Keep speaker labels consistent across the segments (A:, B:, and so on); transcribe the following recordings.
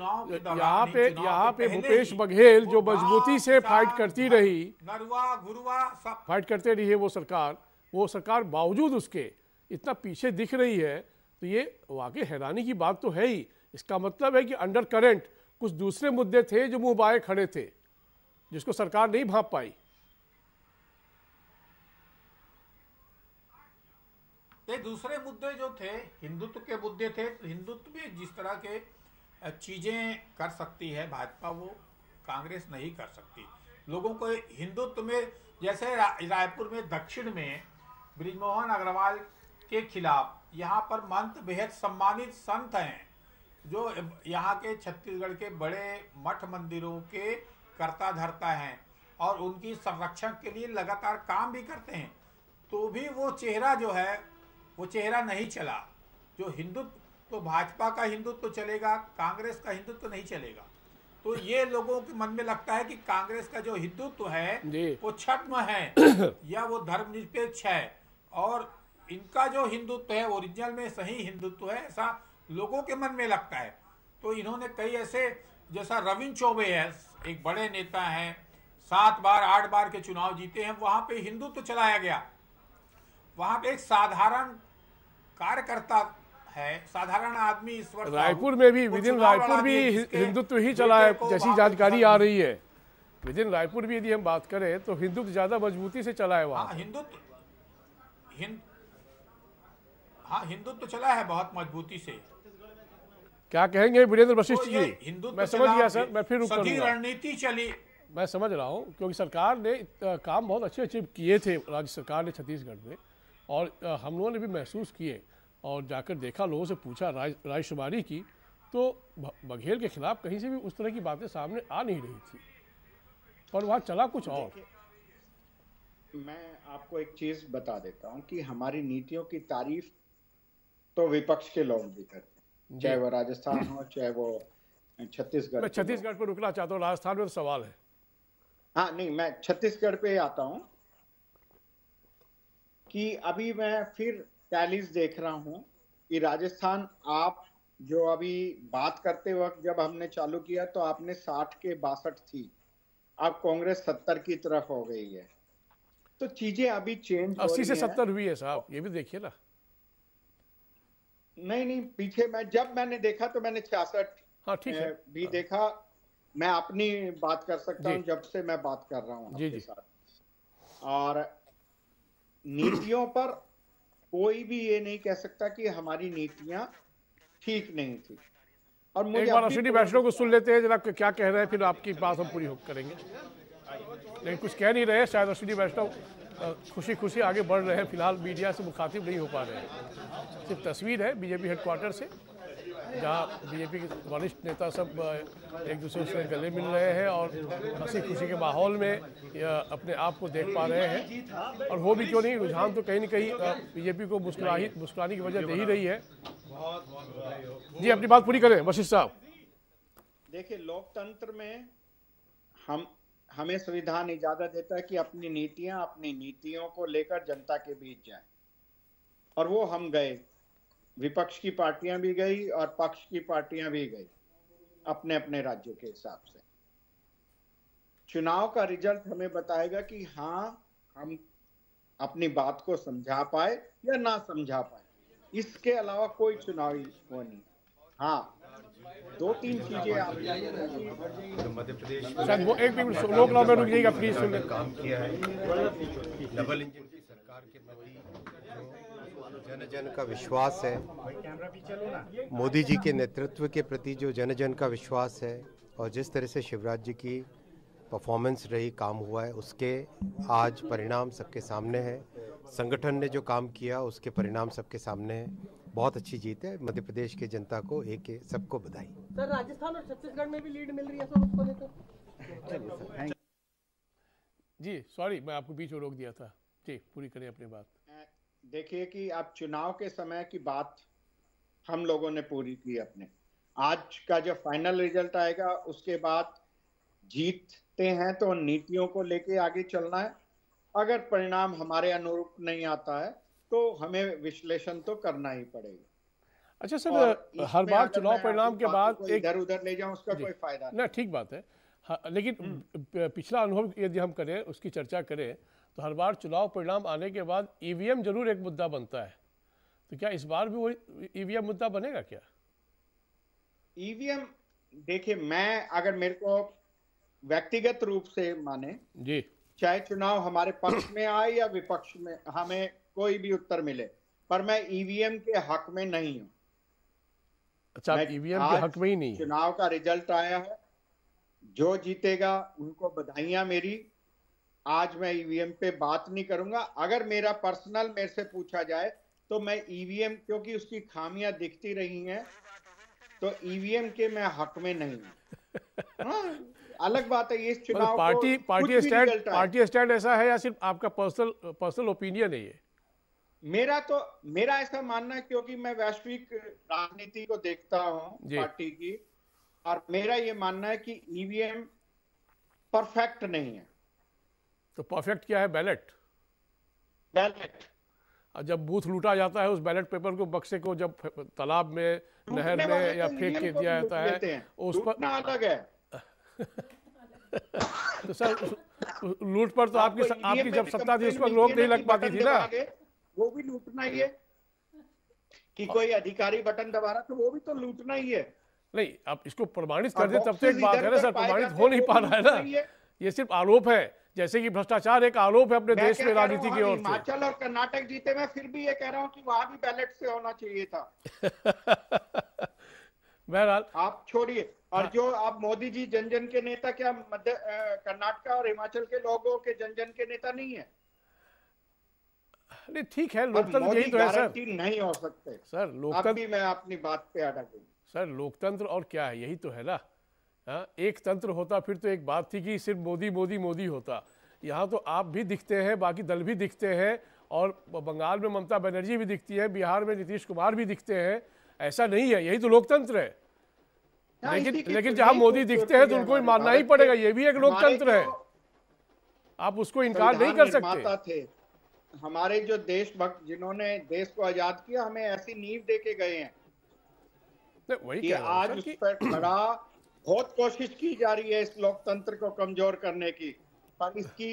A: चुनाव के दौरान
B: यहाँ पे भूपेश बघेल जो मजबूती से फाइट करती रही,
A: नरवा घुरवा सब
B: फाइट करते रही है वो सरकार बावजूद उसके इतना पीछे दिख रही है, तो ये वाकई हैरानी की बात तो है ही। इसका मतलब है कि अंडर करंट कुछ दूसरे मुद्दे थे जो मुंह बाए खड़े थे, जिसको सरकार नहीं भांप पाई।
A: ये दूसरे मुद्दे जो थे हिंदुत्व के मुद्दे थे। तो हिंदुत्व में जिस तरह के चीजें कर सकती है भाजपा, वो कांग्रेस नहीं कर सकती। लोगों को हिंदुत्व में, जैसे रायपुर में दक्षिण में बृजमोहन अग्रवाल के खिलाफ यहाँ पर महंत बेहद सम्मानित संत हैं, जो यहाँ के छत्तीसगढ़ के बड़े मठ मंदिरों के कर्ता धर्ता हैं और उनकी संरक्षण के लिए लगातार काम भी करते हैं। तो भी वो चेहरा जो है वो चेहरा नहीं चला। जो हिंदुत्व, तो भाजपा का हिंदुत्व तो चलेगा, कांग्रेस का हिंदुत्व तो नहीं चलेगा। तो ये लोगों के मन में लगता है कि कांग्रेस का जो हिंदुत्व है वो छद्म है या वो धर्मनिरपेक्ष है, और इनका जो हिंदुत्व है ओरिजिनल में सही हिंदुत्व है, ऐसा लोगों के मन में लगता है। तो इन्होंने कई ऐसे, जैसा रविंद्र चौबे है, एक बड़े नेता हैं, 7 बार 8 बार के चुनाव जीते हैं, वहां पे हिंदुत्व चलाया गया। वहां पे एक साधारण कार्यकर्ता है, साधारण आदमी ईश्वर,
B: रायपुर में भी विदिन रायपुर भी हिंदुत्व ही चला है, जैसी जानकारी आ रही है। विदिन रायपुर भी यदि हम बात करें तो हिंदुत्व ज्यादा मजबूती से चला है वहाँ।
A: हिंदुत्व चला है बहुत मजबूती से।
B: क्या कहेंगे वीरेंद्र वशिष्ठ जी?
A: हिंदुत्व
B: मैं समझ गया सर, मैं फिर रुक करूंगा।
A: रणनीति चली,
B: मैं समझ रहा हूँ, क्योंकि सरकार ने काम बहुत अच्छे अच्छे किए थे राज्य सरकार ने छत्तीसगढ़ में, और हम लोगों ने भी महसूस किए और जाकर देखा, लोगों से पूछा, रायशुमारी की, तो बघेल के खिलाफ कहीं से भी उस तरह की बातें सामने आ नहीं रही थी, पर वहाँ चला कुछ और।
C: मैं आपको एक चीज बता देता हूँ कि हमारी नीतियों की तारीफ तो विपक्ष के लोग भी करते हैं, चाहे वो राजस्थान हो चाहे वो छत्तीसगढ़।
B: मैं छत्तीसगढ़ पर रुकना चाहता हूँ, राजस्थान में तो सवाल है।
C: हाँ नहीं, मैं छत्तीसगढ़ पे आता हूँ कि अभी मैं फिर टैलीज देख रहा हूँ कि राजस्थान, आप जो अभी बात करते वक्त जब हमने चालू किया तो आपने 60 के 62 थी, अब कांग्रेस 70 की तरफ हो गई है। तो चीजें अभी चेंज हो रही हैं।
B: 80 से 70 हुई है साहब, ये भी देखिए ना।
C: नहीं, पीछे जब मैंने देखा तो मैंने 66
B: ठीक है
C: भी देखा। मैं अपनी बात कर सकता हूँ जब से मैं बात कर रहा हूँ आपके साथ। और नीतियों पर कोई भी ये नहीं कह सकता कि हमारी नीतियां ठीक नहीं थी। और मुझे
B: एक बार अश्विनी वैष्णव को सुन लेते हैं जरा, क्या कह रहे हैं, फिर आपकी बात हम पूरी करेंगे। लेकिन कुछ कह नहीं रहे, शायद अश्विनी वैष्णव खुशी खुशी आगे बढ़ रहे हैं, फिलहाल मीडिया से मुखातिब नहीं हो पा रहे हैं। सिर्फ तस्वीर है बीजेपी हेडक्वार्टर से, जहाँ बीजेपी के वरिष्ठ नेता सब एक दूसरे से गले मिल रहे हैं और हंसी खुशी के माहौल में अपने आप को देख पा रहे हैं। और वो भी क्यों नहीं, रुझान तो कहीं न कहीं बीजेपी को मुस्कुराने की वजह दे ही रही है। जी अपनी बात पूरी करें वशिष्ठ साहब।
C: देखिए, लोकतंत्र में हमें संविधान इजाजत देता है कि अपनी नीतियों को लेकर जनता के बीच जाएं, और वो हम गए। विपक्ष की पार्टियां भी गई और पक्ष की पार्टियां भी गई, अपने अपने राज्यों के हिसाब से। चुनाव का रिजल्ट हमें बताएगा कि हाँ, हम अपनी बात को समझा पाए या ना समझा पाए। इसके अलावा कोई चुनावी वो नहीं। हाँ, 2-3 चीजें आप
D: मध्य प्रदेश
B: शायद वो एक मिनट लोक नाम में रुक जाइएगा प्लीज, सुन
D: काम किया है। डबल इंजन की सरकार के प्रति जन जन का विश्वास है, मोदी जी के नेतृत्व के प्रति जो जन जन का विश्वास है, और जिस तरह से शिवराज जी की परफॉर्मेंस रही, काम हुआ है, उसके आज परिणाम सबके सामने है। संगठन ने जो काम किया उसके परिणाम सबके सामने है। बहुत अच्छी जीत है। मध्य प्रदेश की जनता को सबको बधाई।
E: सर, राजस्थान और छत्तीसगढ़ में भी लीड मिल रही है सर, उसको लेकर।
B: जी सॉरी, मैं आपको बीच में रोक दिया था। जी पूरी करें अपनी बात।
C: देखिए कि आप चुनाव के समय की बात हम लोगों ने पूरी की अपने। आज का जो फाइनल रिजल्ट आएगा उसके बाद जीतते हैं तो नीतियों को लेके आगे चलना है। अगर परिणाम हमारे अनुरूप नहीं आता है तो हमें विश्लेषण तो करना ही पड़ेगा।
B: अच्छा सर, हर बार चुनाव परिणाम के बाद एक
C: इधर उधर ले जाऊं उसका कोई फायदा
B: ना, ठीक बात है। हाँ, लेकिन पिछला अनुभव यदि हम करें, उसकी चर्चा करें, तो हर बार चुनाव परिणाम आने के बाद ईवीएम जरूर एक मुद्दा बनता है। तो क्या इस बार भी वो ईवीएम मुद्दा बनेगा क्या?
C: ईवीएम, देखिए, मैं अगर मेरे को व्यक्तिगत रूप से माने
B: जी,
C: चाहे चुनाव हमारे पक्ष में आए या विपक्ष में, हमें कोई भी उत्तर मिले, पर मैं ईवीएम के हक में नहीं हूं।
B: अच्छा, ईवीएम के हक में ही नहीं?
C: चुनाव का रिजल्ट आया है, जो जीतेगा उनको बधाइयां मेरी। आज मैं ईवीएम पे बात नहीं करूंगा। अगर मेरा पर्सनल मेरे से पूछा जाए तो मैं ईवीएम, क्योंकि उसकी खामियां दिखती रही हैं, तो ईवीएम के मैं हक में नहीं हूं। हाँ, अलग बात है इस चुनाव
B: पार्टी स्टैंड ऐसा है या सिर्फ आपका पर्सनल ओपिनियन है ये?
C: मेरा ऐसा मानना है, क्योंकि मैं वैश्विक राजनीति को देखता हूं पार्टी की, और मेरा ये मानना है कि ईवीएम परफेक्ट नहीं है।
B: तो परफेक्ट क्या है? बैलेट। और जब बूथ लूटा जाता है, उस बैलेट पेपर को, बक्से को जब तालाब में, नहर में या फेंक के दिया जाता है, उस पर अलग है। तो सर, लूट पर तो आपकी जब सत्ता थी उस पर रोक नहीं लग पाती थी ना?
C: वो भी लूटना ही है कि कोई अधिकारी बटन दबा रहा, तो वो भी तो लूटना ही है।
B: नहीं, आप इसको प्रमाणित कर दे तब तो एक बात है ना सर, प्रमाणित हो नहीं पा रहा है ना, ये सिर्फ आरोप है। जैसे कि भ्रष्टाचार एक आरोप है अपने देश में राजनीति की ओर से।
C: हिमाचल और कर्नाटक जीते, मैं फिर भी ये कह रहा हूँ कि वहां भी बैलेट से होना चाहिए था।
B: बहरहाल
C: आप छोड़िए, और जो आप मोदी जी जन जन के नेता, क्या मध्य कर्नाटक और हिमाचल के लोगों के जन जन के नेता नहीं है?
B: नहीं, ठीक है, लोकतंत्र यही तो है सर।
C: नहीं हो सकते
B: सर, लोकतंत्र।
C: अभी मैं अपनी बात पे अड़ा गई
B: सर, लोकतंत्र और क्या है, यही तो है ना। एक तंत्र होता फिर तो एक बात थी कि सिर्फ मोदी मोदी मोदी होता। यहाँ तो आप भी दिखते हैं, बाकी दल भी दिखते हैं, और बंगाल में ममता बनर्जी भी दिखती है, बिहार में नीतीश कुमार भी दिखते हैं। ऐसा नहीं है, यही तो लोकतंत्र है। लेकिन जहाँ मोदी दिखते हैं तो उनको भी मानना ही पड़ेगा, ये भी एक लोकतंत्र है, आप उसको इनकार नहीं कर सकते।
C: हमारे जो देशभक्त, जिन्होंने देश को आजाद किया, हमें ऐसी नींव दे के गए हैं कि आज उस पर खड़ा बहुत कोशिश की जा रही है इस लोकतंत्र को कमजोर करने की, पर इसकी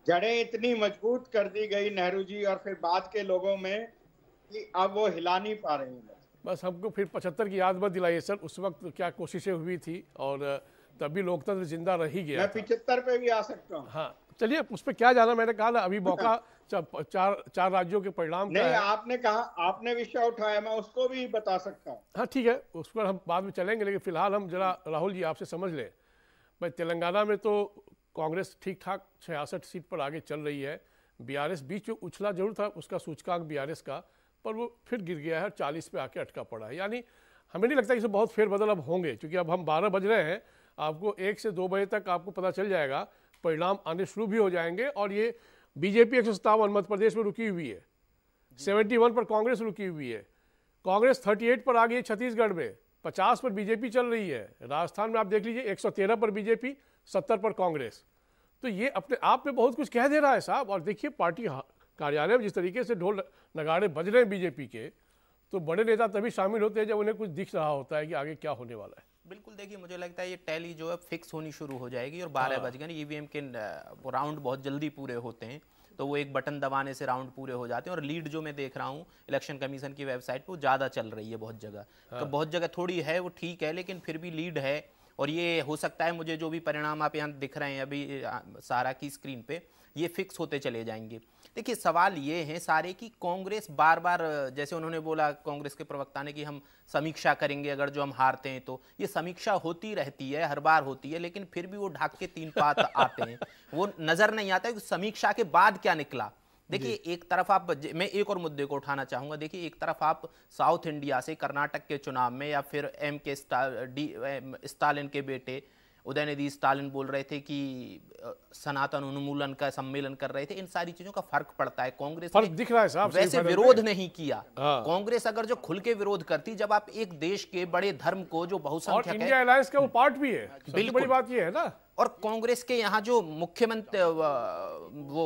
C: जड़ें इतनी मजबूत कर दी गई नेहरू जी और फिर बाद के लोगों में कि अब वो हिला नहीं पा रहे हैं।
B: बस हमको फिर 75 की याद मत दिलाइए सर, उस वक्त क्या कोशिशें हुई थी, और तभी लोकतंत्र जिंदा रह गया।
C: मैं 75 पे भी आ सकता हूँ।
B: हाँ, चलिए, उस पर क्या जाना, मैंने कहा ना अभी मौका चार राज्यों के परिणाम
C: नहीं, आपने कहा, आपने विषय उठाया, मैं उसको भी बता सकता हूँ।
B: हाँ, ठीक है, उस पर हम बाद में चलेंगे, लेकिन फिलहाल हम जरा राहुल जी आपसे समझ लें। भाई, तेलंगाना में तो कांग्रेस ठीक ठाक 66 सीट पर आगे चल रही है। बीआरएस बीच में उछला जरूर था, उसका सूचकांक बीआरएस का, पर वो फिर गिर गया है, 40 पे आके अटका पड़ा है। यानी हमें नहीं लगता कि इसमें बहुत फेरबदल अब होंगे, क्योंकि अब हम 12 बज रहे हैं, आपको 1 से 2 बजे तक आपको पता चल जाएगा, परिणाम आने शुरू भी हो जाएंगे। और ये बीजेपी 157 मध्य प्रदेश में रुकी हुई है, 71 पर कांग्रेस रुकी हुई है, कांग्रेस 38 पर आ गई है छत्तीसगढ़ में, 50 पर बीजेपी चल रही है, राजस्थान में आप देख लीजिए 113 पर बीजेपी, 70 पर कांग्रेस। तो ये अपने आप में बहुत कुछ कह दे रहा है साहब। और देखिए, पार्टी कार्यालय में जिस तरीके से ढोल नगाड़े बज रहे हैं बीजेपी के, तो बड़े नेता तभी शामिल होते हैं जब उन्हें कुछ दिख रहा होता है कि आगे क्या होने वाला है।
F: बिल्कुल, देखिए, मुझे लगता है ये टैली जो है फिक्स होनी शुरू हो जाएगी, और 12 बज गए। ईवीएम के राउंड बहुत जल्दी पूरे होते हैं, तो वो एक बटन दबाने से राउंड पूरे हो जाते हैं। और लीड जो मैं देख रहा हूँ इलेक्शन कमीशन की वेबसाइट पर, वो ज़्यादा चल रही है बहुत जगह। तो बहुत जगह थोड़ी है, वो ठीक है, लेकिन फिर भी लीड है। और ये हो सकता है, मुझे जो भी परिणाम आप यहाँ दिख रहे हैं अभी सारा की स्क्रीन पे, ये फिक्स होते चले जाएंगे। देखिए, सवाल ये है सारे कि कांग्रेस बार बार, जैसे उन्होंने बोला कांग्रेस के प्रवक्ता ने कि हम समीक्षा करेंगे अगर जो हम हारते हैं, तो ये समीक्षा होती रहती है, हर बार होती है, लेकिन फिर भी वो ढाक के 3 पात आते हैं, वो नजर नहीं आता कि समीक्षा के बाद क्या निकला। देखिए, एक तरफ आप, मैं एक और मुद्दे को उठाना चाहूंगा। देखिए, एक तरफ आप साउथ इंडिया से कर्नाटक के चुनाव में, या फिर स्टालिन के बेटे उदयनिधि स्टालिन बोल रहे थे कि सनातन उन्मूलन का सम्मेलन कर रहे थे। इन सारी चीजों का फर्क पड़ता है। कांग्रेस
B: फर्क दिख रहा है साहब,
F: वैसे विरोध नहीं किया। कांग्रेस अगर जो खुल के विरोध करती, जब आप एक देश के बड़े धर्म को जो बहुसंख्यक है,
B: इंडिया अलायंस का वो पार्ट भी है, सबसे बड़ी बात ये है ना।
F: और कांग्रेस के यहाँ जो मुख्यमंत्री, वो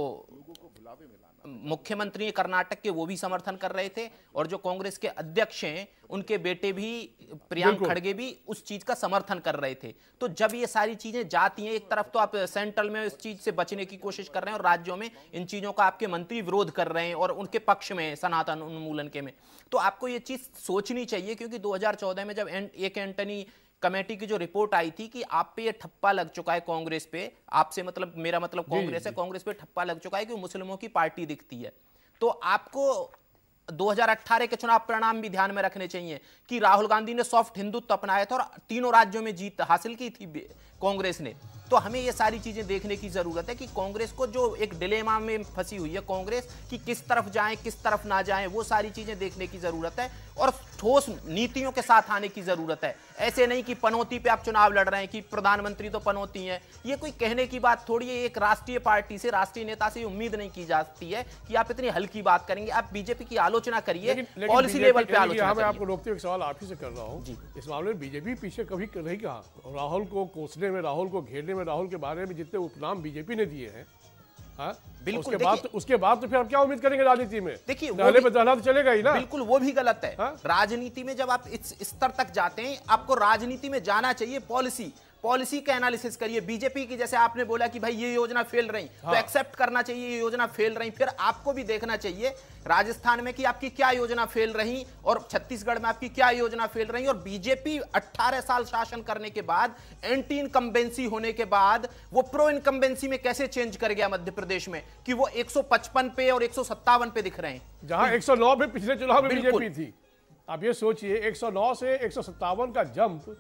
F: मुख्यमंत्री कर्नाटक के वो भी समर्थन कर रहे थे और जो कांग्रेस के अध्यक्ष हैं उनके बेटे भी प्रियांक खड़गे भी उस चीज का समर्थन कर रहे थे। तो जब ये सारी चीजें जाती हैं, एक तरफ तो आप सेंट्रल में इस चीज से बचने की कोशिश कर रहे हैं और राज्यों में इन चीजों का आपके मंत्री विरोध कर रहे हैं और उनके पक्ष में सनातन उन्मूलन के में, तो आपको ये चीज सोचनी चाहिए। क्योंकि 2014 में जब एक एंटनी कमेटी की जो रिपोर्ट आई थी कि आप पे ये ठप्पा लग चुका है कांग्रेस पे, आपसे मतलब मेरा मतलब कांग्रेस है, कांग्रेस पे ठप्पा लग चुका है कि मुस्लिमों की पार्टी दिखती है, तो आपको 2018 के चुनाव परिणाम भी ध्यान में रखने चाहिए कि राहुल गांधी ने सॉफ्ट हिंदुत्व अपनाया था और तीनों राज्यों में जीत हासिल की थी कांग्रेस ने। तो हमें ये सारी चीजें देखने की जरूरत है कि कांग्रेस को जो एक डिलेमा में फंसी हुई है कांग्रेस कि किस तरफ जाएं किस तरफ ना जाएं, वो सारी चीजें देखने की जरूरत है और ठोस नीतियों के साथ आने की जरूरत है। ऐसे नहीं कि पनौती पे आप चुनाव लड़ रहे हैं कि प्रधानमंत्री तो पनौती हैं, ये कोई कहने की बात थोड़ी है। एक राष्ट्रीय पार्टी से, राष्ट्रीय नेता से उम्मीद नहीं की जाती है कि आप इतनी हल्की बात करेंगे। आप बीजेपी की आलोचना करिए, पॉलिसी लेवल पे आलोचना।
B: मैं आपको रोकते हुए सवाल आप ही से कर रहा हूँ, इस मामले में बीजेपी पीछे कभी नहीं कहा। राहुल को कोसने में, राहुल को घेरने में, राहुल के बारे में जितने उपनाम बीजेपी ने दिए हैं, बिल्कुल उसके बाद तो फिर आप क्या उम्मीद करेंगे राजनीति में? देखिए तो चलेगा ही ना।
F: बिल्कुल वो भी गलत है। राजनीति में जब आप इस स्तर तक जाते हैं, आपको राजनीति में जाना चाहिए पॉलिसी का एनालिसिस करिए। बीजेपी की जैसे आपने बोला कि भाई ये योजना फेल रही, तो एक्सेप्ट करना चाहिए ये योजना फेल रही, फिर आपको भी देखना चाहिए राजस्थान में कि आपकी क्या योजना फेल रही और छत्तीसगढ़ में आपकी क्या योजना फेल रही। और बीजेपी 18 साल शासन करने के बाद, एंटी इनकम्बेंसी होने के बाद, वो प्रो इनकम्बेंसी में कैसे चेंज कर गया मध्य प्रदेश में कि वो 155 पे और 157 पे दिख रहे हैं,
B: जहां 109 पे पिछले चुनाव में बीजेपी थी। आप ये सोचिए 109 से 157 का जंप।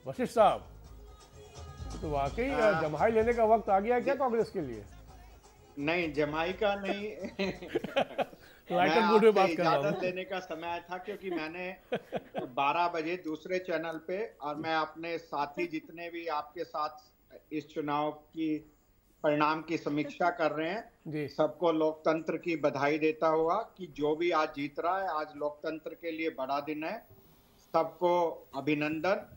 B: वशिष्ठ साहब, तो वाकई जमाई लेने का वक्त आ गया क्या कांग्रेस के लिए?
C: नहीं, जमाई का नहीं इजाजत लेने का समय था, क्योंकि मैंने 12 बजे दूसरे चैनल पे और मैं अपने साथी जितने भी आपके साथ इस चुनाव की परिणाम की समीक्षा कर रहे हैं, सबको लोकतंत्र की बधाई देता हुआ कि जो भी आज जीत रहा है, आज लोकतंत्र के लिए बड़ा दिन है। सबको अभिनंदन।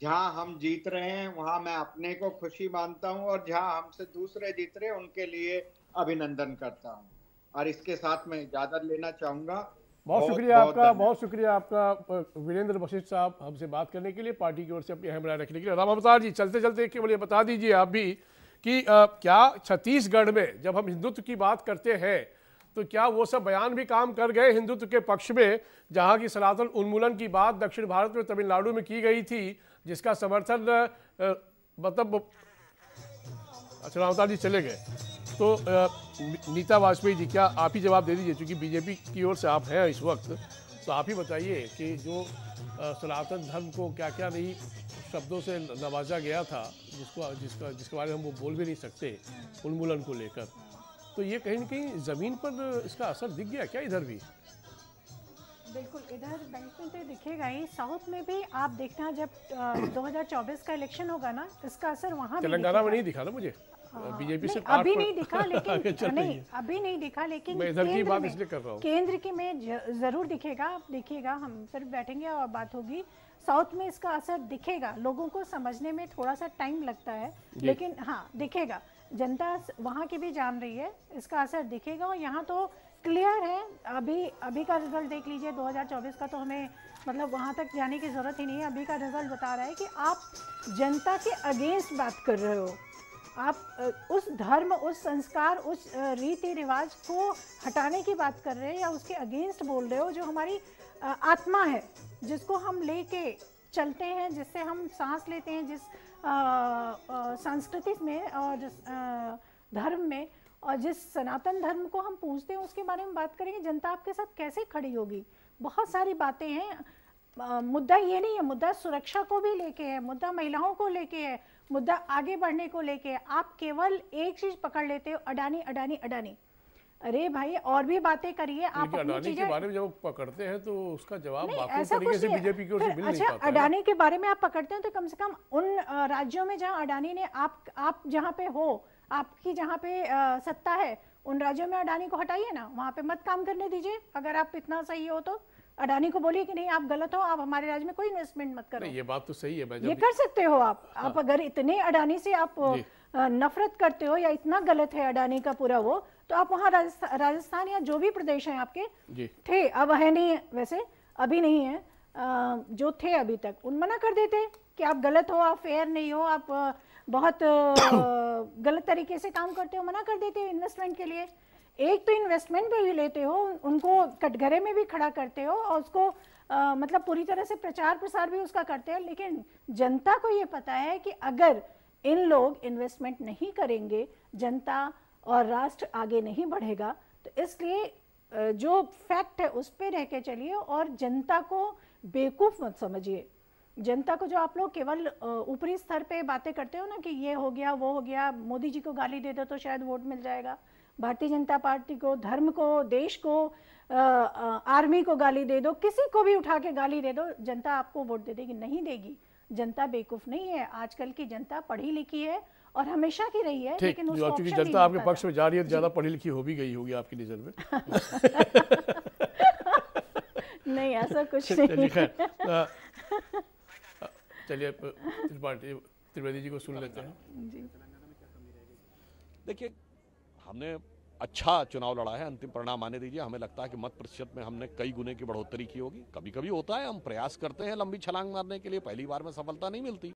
C: जहां हम जीत रहे हैं वहां मैं अपने को खुशी मानता हूं और जहां हमसे दूसरे जीत रहे हैं उनके लिए अभिनंदन करता हूं। और इसके साथ मैं इजाजत लेना चाहूंगा।
B: बहुत शुक्रिया आपका वीरेंद्र वशिष्ठ साहब, हमसे बात करने के लिए, पार्टी की ओर से अपनी अहम राय रखने के लिए। राम अवतार जी, चलते चलते केवल ये बता दीजिए आप भी कि क्या छत्तीसगढ़ में जब हम हिंदुत्व की बात करते हैं तो क्या वो सब बयान भी काम कर गए हिंदुत्व के पक्ष में, जहां की सनातन उन्मूलन की बात दक्षिण भारत में तमिलनाडु में की गई थी, जिसका समर्थन मतलब अच्छा रामतार जी चले गए, तो नीता वाजपेयी जी, क्या आप ही जवाब दे दीजिए, क्योंकि बीजेपी की ओर से आप हैं इस वक्त, तो आप ही बताइए कि जो सनातन धर्म को क्या क्या नहीं शब्दों से नवाजा गया था, जिसके बारे में हम वो बोल भी नहीं सकते उन्मूलन को लेकर, तो ये कहीं न कहीं ज़मीन पर इसका असर दिख गया क्या इधर भी?
G: बिल्कुल, इधर बिल्कुल तो दिखेगा ही। साउथ में भी आप देखना, जब 2024 का इलेक्शन होगा ना, इसका असर वहाँ
B: तेलंगाना में नहीं दिखा ना मुझे, बीजेपी से
G: अभी नहीं दिखा, लेकिन नहीं अभी नहीं दिखा, लेकिन
B: मैं इधर की बात इसलिए कर रहा हूँ,
G: केंद्र के में जरूर दिखेगा। आप देखिएगा, हम फिर बैठेंगे और बात होगी। साउथ में इसका असर दिखेगा, लोगों को समझने में थोड़ा सा टाइम लगता है, लेकिन हाँ दिखेगा। जनता वहाँ की भी जान रही है, इसका असर दिखेगा। और यहाँ तो क्लियर है, अभी का रिजल्ट देख लीजिए 2024 का, तो हमें मतलब वहाँ तक जाने की ज़रूरत ही नहीं है। अभी का रिजल्ट बता रहा है कि आप जनता के अगेंस्ट बात कर रहे हो, आप उस धर्म, उस संस्कार, उस रीति रिवाज को हटाने की बात कर रहे हैं या उसके अगेंस्ट बोल रहे हो, जो हमारी आत्मा है, जिसको हम लेके चलते हैं, जिससे हम सांस लेते हैं, जिस संस्कृति में और जिस धर्म में और जिस सनातन धर्म को हम पूजते हैं, उसके बारे में बात करेंगे। जनता आपके साथ कैसे खड़ी होगी? बहुत सारी बातें हैं। मुद्दा ये नहीं है, मुद्दा सुरक्षा को भी लेके है, मुद्दा महिलाओं को लेके है, मुद्दा आगे बढ़ने को लेके है। आप केवल एक चीज पकड़ लेते हो, अडानी अडानी अडानी। अरे भाई, और भी बातें करिए। आप
B: अडानी के बारे में जब पकड़ते हैं तो उसका जवाब बाकी तरीके से बीजेपी की ओर से मिल नहीं पाता।
G: अडानी के बारे में आप पकड़ते हैं तो कम से कम उन राज्यों में जहां अडानी ने, आप जहां पे हो, आपकी जहां पे सत्ता है, उन राज्यों में अडानी को हटाइए ना, वहां पे मत काम करने दीजिए। अगर आप इतना सही हो तो अडानी को बोलिए कि नहीं, आप गलत हो, आप हमारे राज्य में कोई इन्वेस्टमेंट मत करो।
B: ये बात तो सही है,
G: ये कर सकते हो आप अगर इतने अडानी से आप नफरत करते हो या इतना गलत है अडानी का पूरा वो, तो आप वहाँ राजस्थान या जो भी प्रदेश हैं आपके
B: जी।
G: थे, अब है नहीं है, वैसे अभी नहीं है, जो थे अभी तक, उन मना कर देते कि आप गलत हो, आप फेयर नहीं हो, आप बहुत गलत तरीके से काम करते हो, मना कर देते हो इन्वेस्टमेंट के लिए। एक तो इन्वेस्टमेंट पे भी लेते हो, उनको कटघरे में भी खड़ा करते हो और उसको मतलब पूरी तरह से प्रचार प्रसार भी उसका करते हो, लेकिन जनता को ये पता है कि अगर इन लोग इन्वेस्टमेंट नहीं करेंगे, जनता और राष्ट्र आगे नहीं बढ़ेगा। तो इसलिए जो फैक्ट है उस पे रह के चलिए और जनता को बेवकूफ़ मत समझिए। जनता को जो आप लोग केवल ऊपरी स्तर पे बातें करते हो ना कि ये हो गया वो हो गया, मोदी जी को गाली दे दो तो शायद वोट मिल जाएगा, भारतीय जनता पार्टी को, धर्म को, देश को, आर्मी को गाली दे दो, किसी को भी उठा के गाली दे दो, जनता आपको वोट दे देगी? नहीं देगी। जनता बेवकूफ नहीं है, आजकल की जनता पढ़ी लिखी है और हमेशा की रही है, लेकिन उसको
B: क्योंकि
G: ऑप्शन
B: जनता आपके
G: नहीं
B: पक्ष में जा रही है तो ज्यादा पढ़ी लिखी हो भी गई होगी आपकी नजर में।
G: नहीं, ऐसा कुछ नहीं।
B: चलिए त्रिवेदी जी को सुन लेते हैं।
H: देखिए, हमने अच्छा चुनाव लड़ा है, अंतिम परिणाम आने दीजिए। हमें लगता है कि मत प्रतिशत में हमने कई गुने की बढ़ोतरी की होगी। कभी कभी होता है, हम प्रयास करते हैं लंबी छलांग मारने के लिए, पहली बार में सफलता नहीं मिलती,